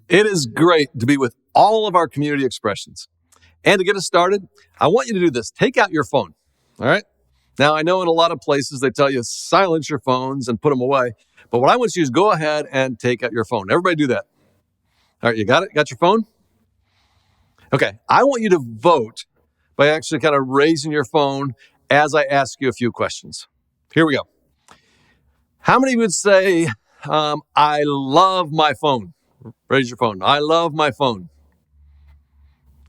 It is great to be with all of our community expressions. And to get us started, I want you to do this. Take out your phone, all right? Now, I know in a lot of places they tell you silence your phones and put them away. But what I want you to do is go ahead and take out your phone. Everybody do that. All right, you got it? Got your phone? Okay, I want you to vote by actually kind of raising your phone as I ask you a few questions. Here we go. How many would say, I love my phone? Raise your phone. I love my phone.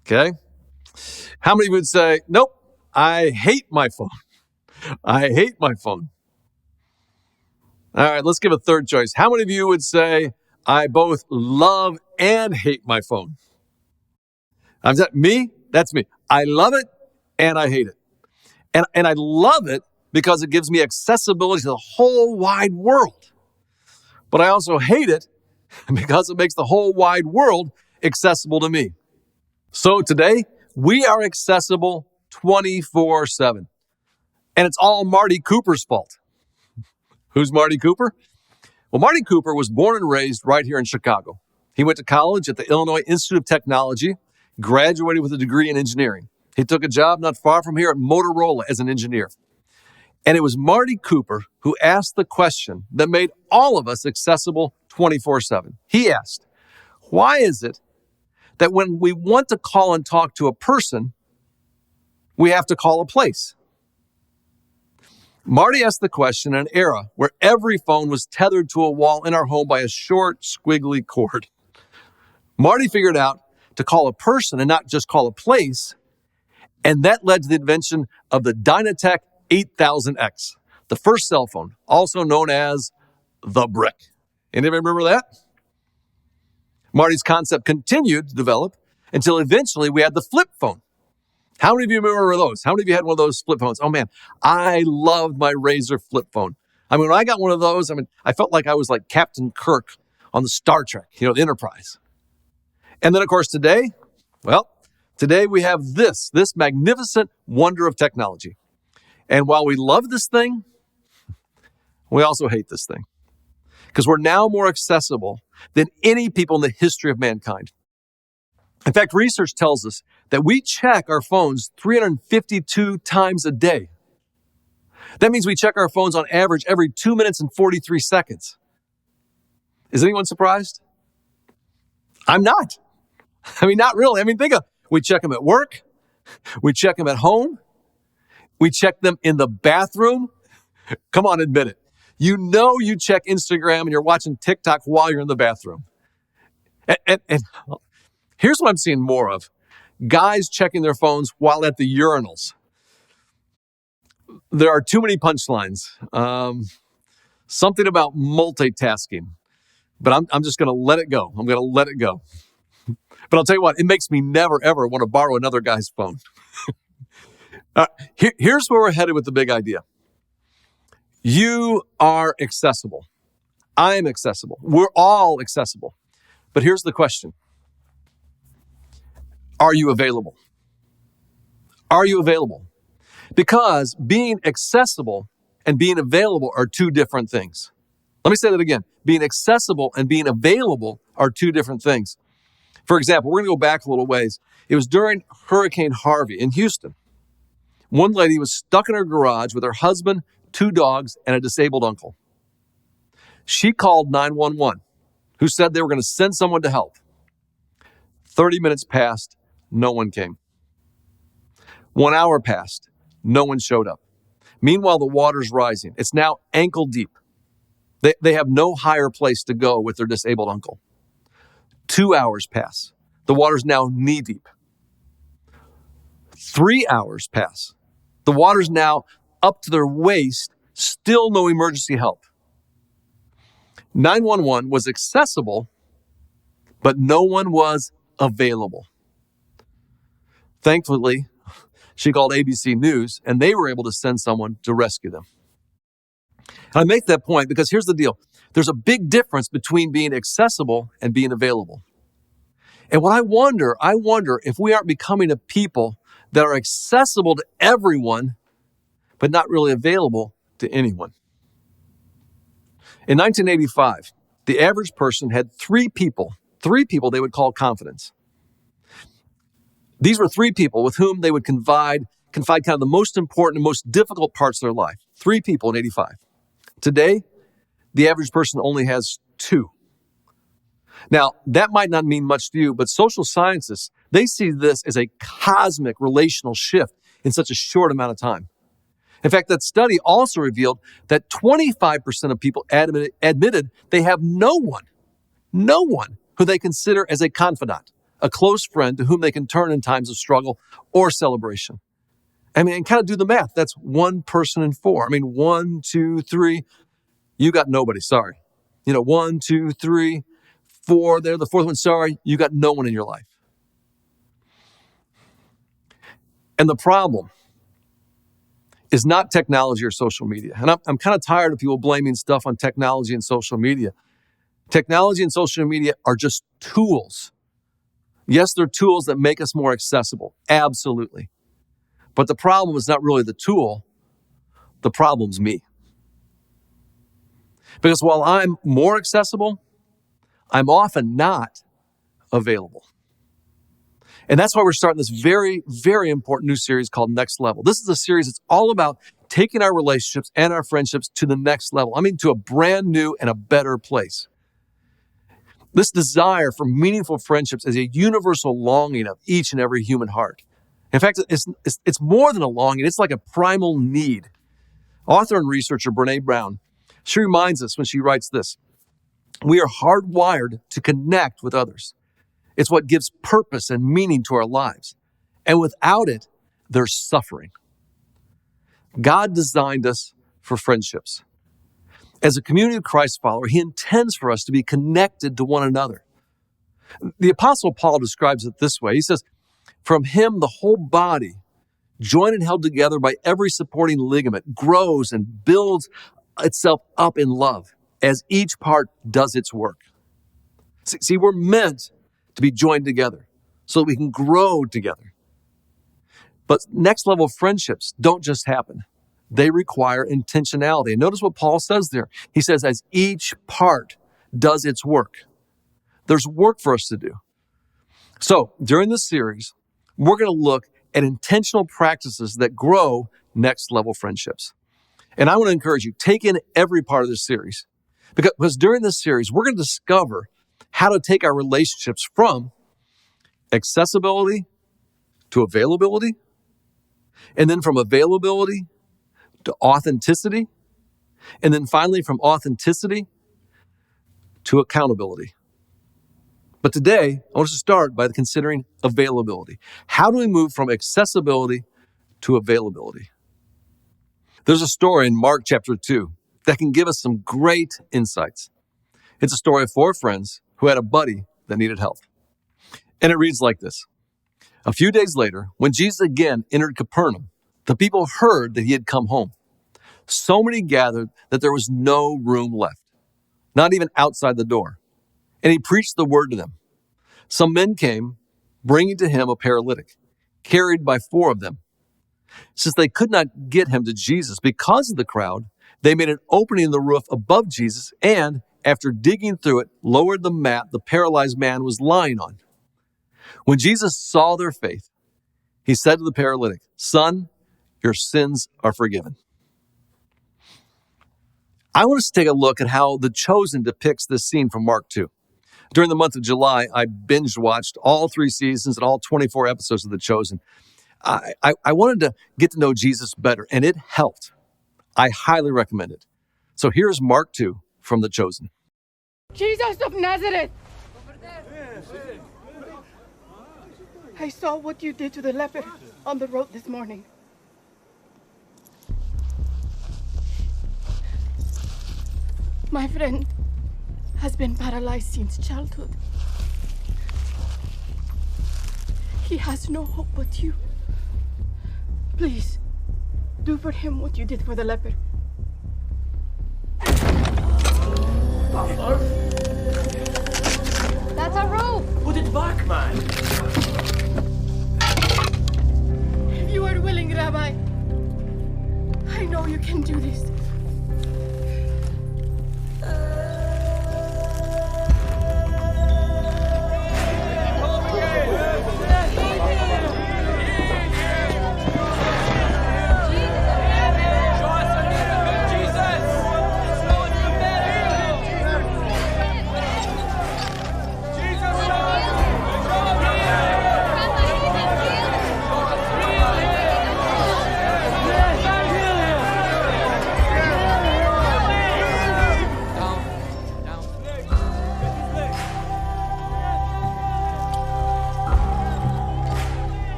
Okay. How many would say, nope, I hate my phone? I hate my phone. All right, let's give a third choice. How many of you would say, I both love and hate my phone? Is that me? That's me. I love it and I hate it. And I love it because it gives me accessibility to the whole wide world. But I also hate it because it makes the whole wide world accessible to me. So today, we are accessible 24/7. And it's all Marty Cooper's fault. Who's Marty Cooper? Well, Marty Cooper was born and raised right here in Chicago. He went to college at the Illinois Institute of Technology, graduated with a degree in engineering. He took a job not far from here at Motorola as an engineer. And it was Marty Cooper who asked the question that made all of us accessible 24/7. He asked, why is it that when we want to call and talk to a person, we have to call a place? Marty asked the question in an era where every phone was tethered to a wall in our home by a short, squiggly cord. Marty figured out to call a person and not just call a place, and that led to the invention of the Dynatec 8000X, the first cell phone, also known as the brick. Anybody remember that? Marty's concept continued to develop until eventually we had the flip phone. How many of you remember those? How many of you had one of those flip phones? Oh man, I loved my Razor flip phone. I mean, when I got one of those, I felt like I was like Captain Kirk on the Star Trek, the Enterprise. And then of course today we have this magnificent wonder of technology. And while we love this thing, we also hate this thing. Because we're now more accessible than any people in the history of mankind. In fact, research tells us that we check our phones 352 times a day. That means we check our phones on average every 2 minutes and 43 seconds. Is anyone surprised? I'm not. Not really. We check them at work. We check them at home. We check them in the bathroom. Come on, admit it. You check Instagram and you're watching TikTok while you're in the bathroom. And here's what I'm seeing more of. Guys checking their phones while at the urinals. There are too many punchlines. Something about multitasking. But I'm just going to let it go. I'm going to let it go. But I'll tell you what, it makes me never, ever want to borrow another guy's phone. Here's where we're headed with the big idea. You are accessible. I'm accessible. We're all accessible. But here's the question. Are you available? Are you available? Because being accessible and being available are two different things. Let me say that again. Being accessible and being available are two different things. For example, we're going to go back a little ways. It was during Hurricane Harvey in Houston. One lady was stuck in her garage with her husband, 2 dogs, and a disabled uncle. She called 911, who said they were going to send someone to help. 30 minutes passed, no one came. 1 hour passed, no one showed up. Meanwhile, the water's rising. It's now ankle deep. They have no higher place to go with their disabled uncle. 2 hours pass. The water's now knee deep. 3 hours pass. The water's now up to their waist, still no emergency help. 911 was accessible, but no one was available. Thankfully, she called ABC News, and they were able to send someone to rescue them. And I make that point because here's the deal. There's a big difference between being accessible and being available. And what I wonder if we aren't becoming a people that are accessible to everyone, but not really available to anyone. In 1985, the average person had 3 people three people they would call confidants. These were three people with whom they would confide kind of the most important and most difficult parts of their life. Three people in 85. Today, the average person only has two. Now, that might not mean much to you, but social scientists, they see this as a cosmic relational shift in such a short amount of time. In fact, that study also revealed that 25% of people admitted they have no one who they consider as a confidant, a close friend to whom they can turn in times of struggle or celebration. I mean, and kind of do the math. That's one person in four. I mean, 1, 2, 3. You got nobody. Sorry. 1, 2, 3, 4. There, the fourth one. Sorry. You got no one in your life. And the problem is not technology or social media. And I'm kind of tired of people blaming stuff on technology and social media. Technology and social media are just tools. Yes, they're tools that make us more accessible. Absolutely. But the problem is not really the tool. The problem's me. Because while I'm more accessible, I'm often not available. And that's why we're starting this very, very important new series called Next Level. This is a series that's all about taking our relationships and our friendships to the next level. I mean, to a brand new and a better place. This desire for meaningful friendships is a universal longing of each and every human heart. In fact, it's more than a longing. It's like a primal need. Author and researcher Brene Brown, she reminds us when she writes this: we are hardwired to connect with others. It's what gives purpose and meaning to our lives. And without it, there's suffering. God designed us for friendships. As a community of Christ follower, He intends for us to be connected to one another. The Apostle Paul describes it this way. He says, from Him, the whole body, joined and held together by every supporting ligament, grows and builds itself up in love as each part does its work. See, we're meant to be joined together so that we can grow together. But next level friendships don't just happen. They require intentionality. And notice what Paul says there. He says, as each part does its work. There's work for us to do. So during this series, we're going to look at intentional practices that grow next level friendships. And I want to encourage you, take in every part of this series. Because during this series, we're going to discover how to take our relationships from accessibility to availability, and then from availability to authenticity, and then finally from authenticity to accountability. But today, I want us to start by considering availability. How do we move from accessibility to availability? There's a story in Mark chapter 2 that can give us some great insights. It's a story of 4 friends who had a buddy that needed help. And it reads like this. A few days later, when Jesus again entered Capernaum, the people heard that He had come home. So many gathered that there was no room left, not even outside the door. And He preached the word to them. Some men came, bringing to Him a paralytic, carried by 4 of them. Since they could not get him to Jesus because of the crowd, they made an opening in the roof above Jesus and, after digging through it, lowered the mat the paralyzed man was lying on. When Jesus saw their faith, He said to the paralytic, "Son, your sins are forgiven." I want us to take a look at how The Chosen depicts this scene from Mark 2. During the month of July, I binge watched all 3 seasons and all 24 episodes of The Chosen. I wanted to get to know Jesus better, and it helped. I highly recommend it. So here's Mark 2 from The Chosen. Jesus of Nazareth! I saw what you did to the leper on the road this morning. My friend has been paralyzed since childhood. He has no hope but you. Please, do for him what you did for the leper. That's a rope! Put it back, man! If you are willing, Rabbi, I know you can do this.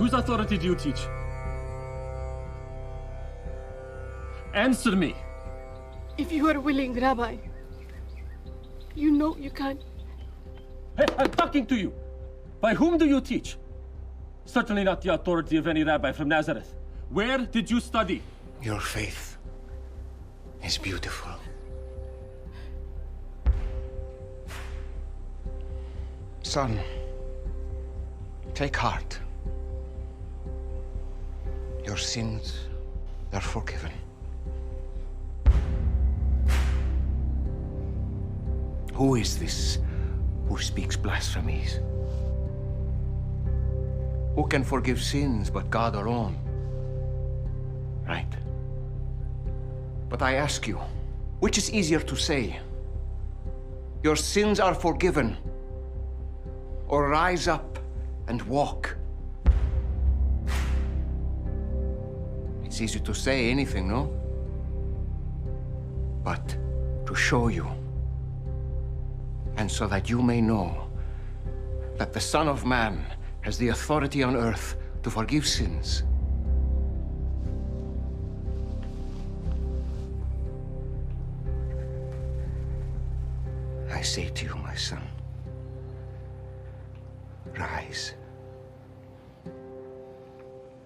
whose authority do you teach? Answer me. If you are willing, Rabbi, you know you can. Hey, I'm talking to you. By whom do you teach? Certainly not the authority of any rabbi from Nazareth. Where did you study? Your faith is beautiful. Son, take heart. Your sins are forgiven. Who is this who speaks blasphemies? Who can forgive sins but God alone? Right. But I ask you, which is easier to say? Your sins are forgiven, or rise up and walk? It's easy to say anything, no? But to show you, and so that you may know that the Son of Man has the authority on earth to forgive sins. I say to you, my son, rise,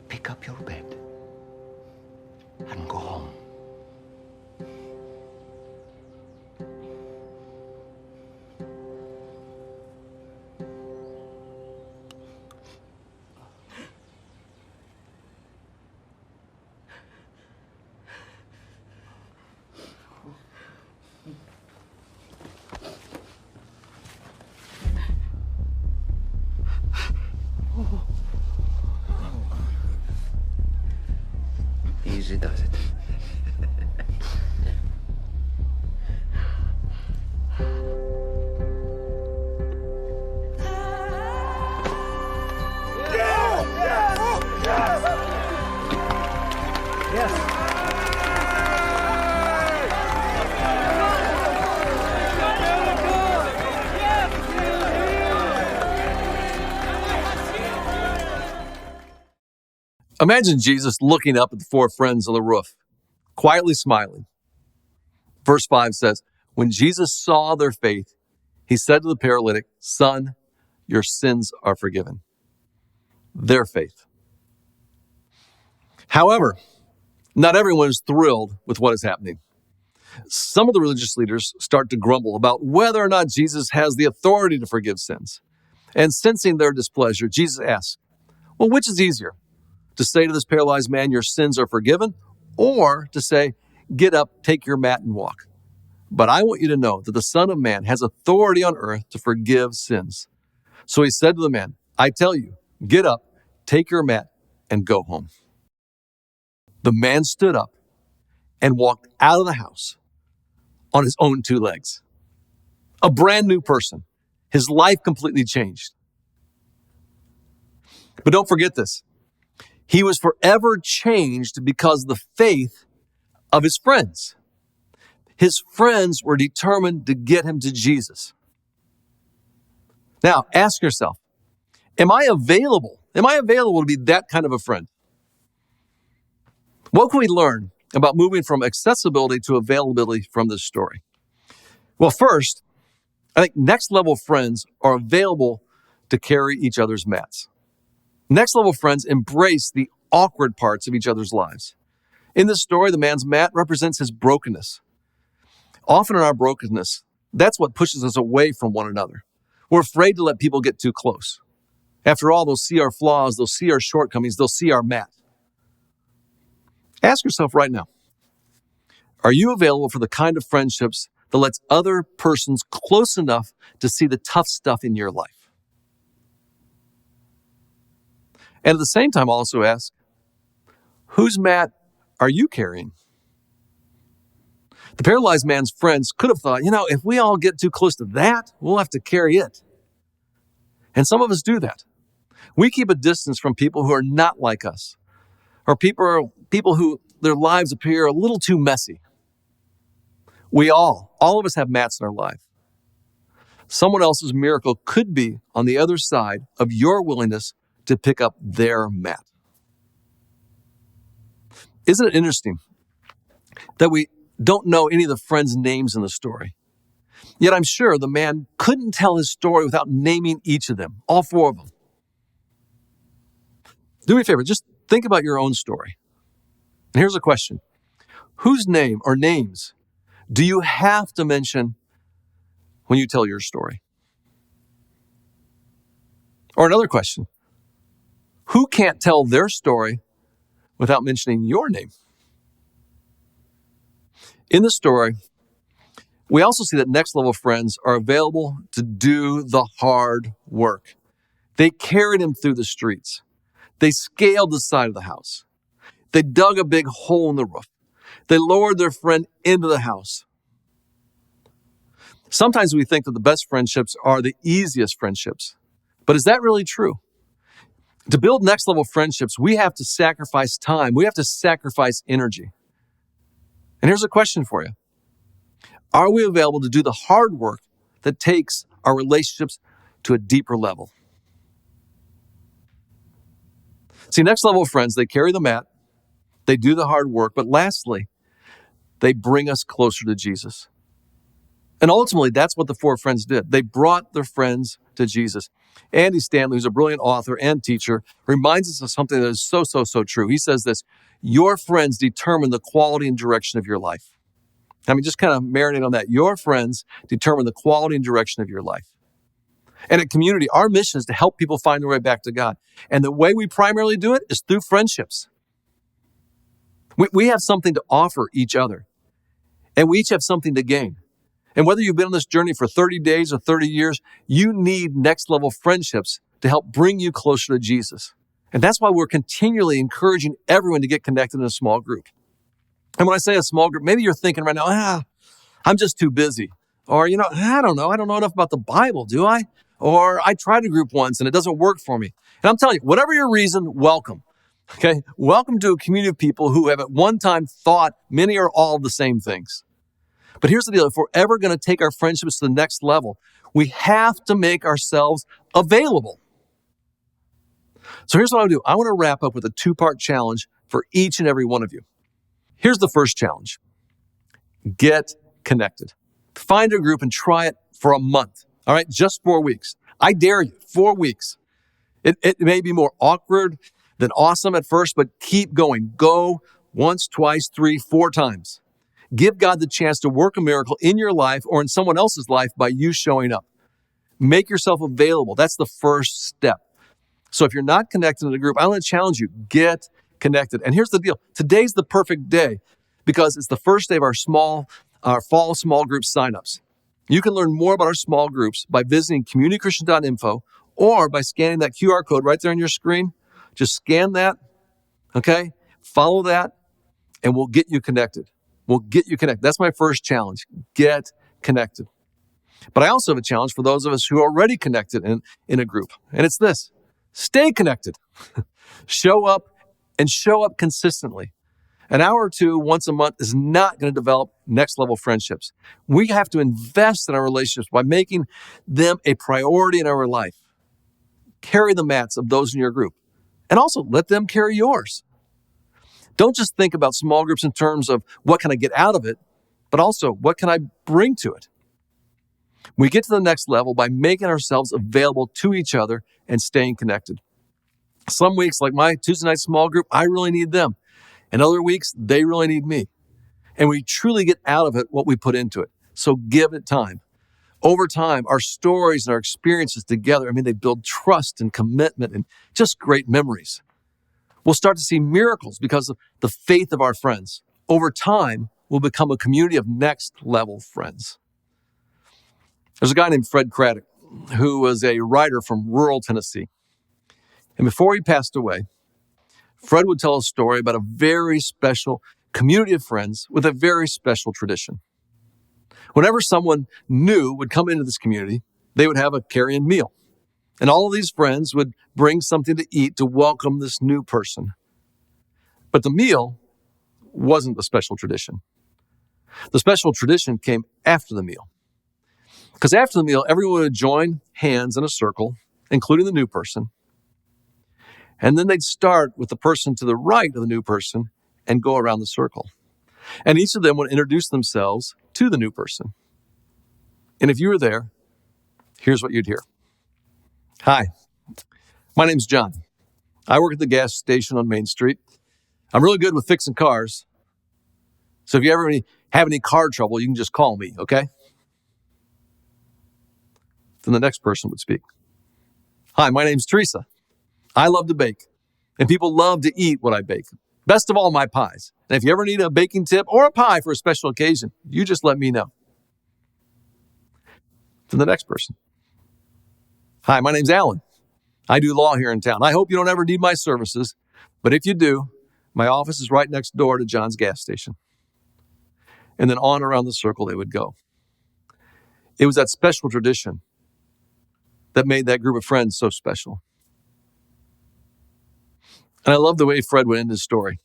pick up your bed, and go home. Easy does it. Imagine Jesus looking up at the four friends on the roof, quietly smiling. Verse 5 says, when Jesus saw their faith, he said to the paralytic, "Son, your sins are forgiven." Their faith. However, not everyone is thrilled with what is happening. Some of the religious leaders start to grumble about whether or not Jesus has the authority to forgive sins. And sensing their displeasure, Jesus asks, well, which is easier? To say to this paralyzed man, your sins are forgiven, or to say, get up, take your mat and walk? But I want you to know that the Son of Man has authority on earth to forgive sins. So he said to the man, I tell you, get up, take your mat, and go home. The man stood up and walked out of the house on his own two legs. A brand new person. His life completely changed. But don't forget this. He was forever changed because of the faith of his friends. His friends were determined to get him to Jesus. Now, ask yourself, am I available? Am I available to be that kind of a friend? What can we learn about moving from accessibility to availability from this story? Well, first, I think next level friends are available to carry each other's mats. Next level friends embrace the awkward parts of each other's lives. In this story, the man's mat represents his brokenness. Often in our brokenness, that's what pushes us away from one another. We're afraid to let people get too close. After all, they'll see our flaws, they'll see our shortcomings, they'll see our mat. Ask yourself right now, are you available for the kind of friendships that lets other persons close enough to see the tough stuff in your life? And at the same time, also ask, whose mat are you carrying? The paralyzed man's friends could have thought, if we all get too close to that, we'll have to carry it. And some of us do that. We keep a distance from people who are not like us, or people who their lives appear a little too messy. All of us have mats in our life. Someone else's miracle could be on the other side of your willingness to pick up their mat. Isn't it interesting that we don't know any of the friends' names in the story? Yet I'm sure the man couldn't tell his story without naming each of them, all four of them. Do me a favor, just think about your own story. And here's a question. Whose name or names do you have to mention when you tell your story? Or another question. Who can't tell their story without mentioning your name? In the story, we also see that next level friends are available to do the hard work. They carried him through the streets. They scaled the side of the house. They dug a big hole in the roof. They lowered their friend into the house. Sometimes we think that the best friendships are the easiest friendships. But is that really true? To build next level friendships, we have to sacrifice time. We have to sacrifice energy. And here's a question for you. Are we available to do the hard work that takes our relationships to a deeper level? See, next level friends, they carry the mat, they do the hard work, but lastly, they bring us closer to Jesus. And ultimately, that's what the four friends did. They brought their friends to Jesus. Andy Stanley, who's a brilliant author and teacher, reminds us of something that is so true. He says this, your friends determine the quality and direction of your life. I mean, just kind of marinate on that. Your friends determine the quality and direction of your life. And at Community, our mission is to help people find their way back to God. And the way we primarily do it is through friendships. We have something to offer each other. And we each have something to gain. And whether you've been on this journey for 30 days or 30 years, you need next level friendships to help bring you closer to Jesus. And that's why we're continually encouraging everyone to get connected in a small group. And when I say a small group, maybe you're thinking right now, I'm just too busy. Or, I don't know enough about the Bible, do I? Or I tried a group once and it doesn't work for me. And I'm telling you, whatever your reason, welcome. Okay? Welcome to a community of people who have at one time thought many or all of the same things. But here's the deal. If we're ever going to take our friendships to the next level, we have to make ourselves available. So here's what I'll do. I want to wrap up with a two-part challenge for each and every one of you. Here's the first challenge. Get connected. Find a group and try it for a month. All right, just 4 weeks. I dare you, 4 weeks. It may be more awkward than awesome at first, but keep going. Go once, twice, 3, 4 times. Give God the chance to work a miracle in your life or in someone else's life by you showing up. Make yourself available. That's the first step. So if you're not connected in a group, I want to challenge you, get connected. And here's the deal. Today's the perfect day because it's the first day of our fall small group signups. You can learn more about our small groups by visiting communitychristian.info or by scanning that QR code right there on your screen. Just scan that, okay? Follow that, and we'll get you connected. We'll get you connected. That's my first challenge. Get connected. But I also have a challenge for those of us who are already connected in a group. And it's this. Stay connected. Show up and show up consistently. An hour or two once a month is not going to develop next level friendships. We have to invest in our relationships by making them a priority in our life. Carry the mats of those in your group. And also let them carry yours. Don't just think about small groups in terms of what can I get out of it, but also what can I bring to it? We get to the next level by making ourselves available to each other and staying connected. Some weeks, like my Tuesday night small group, I really need them. And other weeks, they really need me. And we truly get out of it what we put into it. So give it time. Over time, our stories and our experiences together, they build trust and commitment and just great memories. We'll start to see miracles because of the faith of our friends. Over time, we'll become a community of next level friends. There's a guy named Fred Craddock who was a writer from rural Tennessee. And before he passed away, Fred would tell a story about a very special community of friends with a very special tradition. Whenever someone new would come into this community, they would have a carry-in meal. And all of these friends would bring something to eat to welcome this new person. But the meal wasn't the special tradition. The special tradition came after the meal. Because after the meal, everyone would join hands in a circle, including the new person. And then they'd start with the person to the right of the new person and go around the circle. And each of them would introduce themselves to the new person. And if you were there, here's what you'd hear. Hi, my name's John. I work at the gas station on Main Street. I'm really good with fixing cars. So if you ever have any car trouble, you can just call me, okay? Then the next person would speak. Hi, my name's Teresa. I love to bake, and people love to eat what I bake. Best of all, my pies. And if you ever need a baking tip or a pie for a special occasion, you just let me know. Then the next person. Hi, my name's Alan. I do law here in town. I hope you don't ever need my services, but if you do, my office is right next door to John's gas station. And then on around the circle they would go. It was that special tradition that made that group of friends so special. And I love the way Fred would end his story.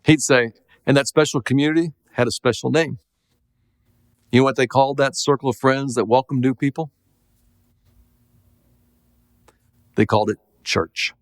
He'd say, and that special community had a special name. You know what they called that circle of friends that welcomed new people? They called it church.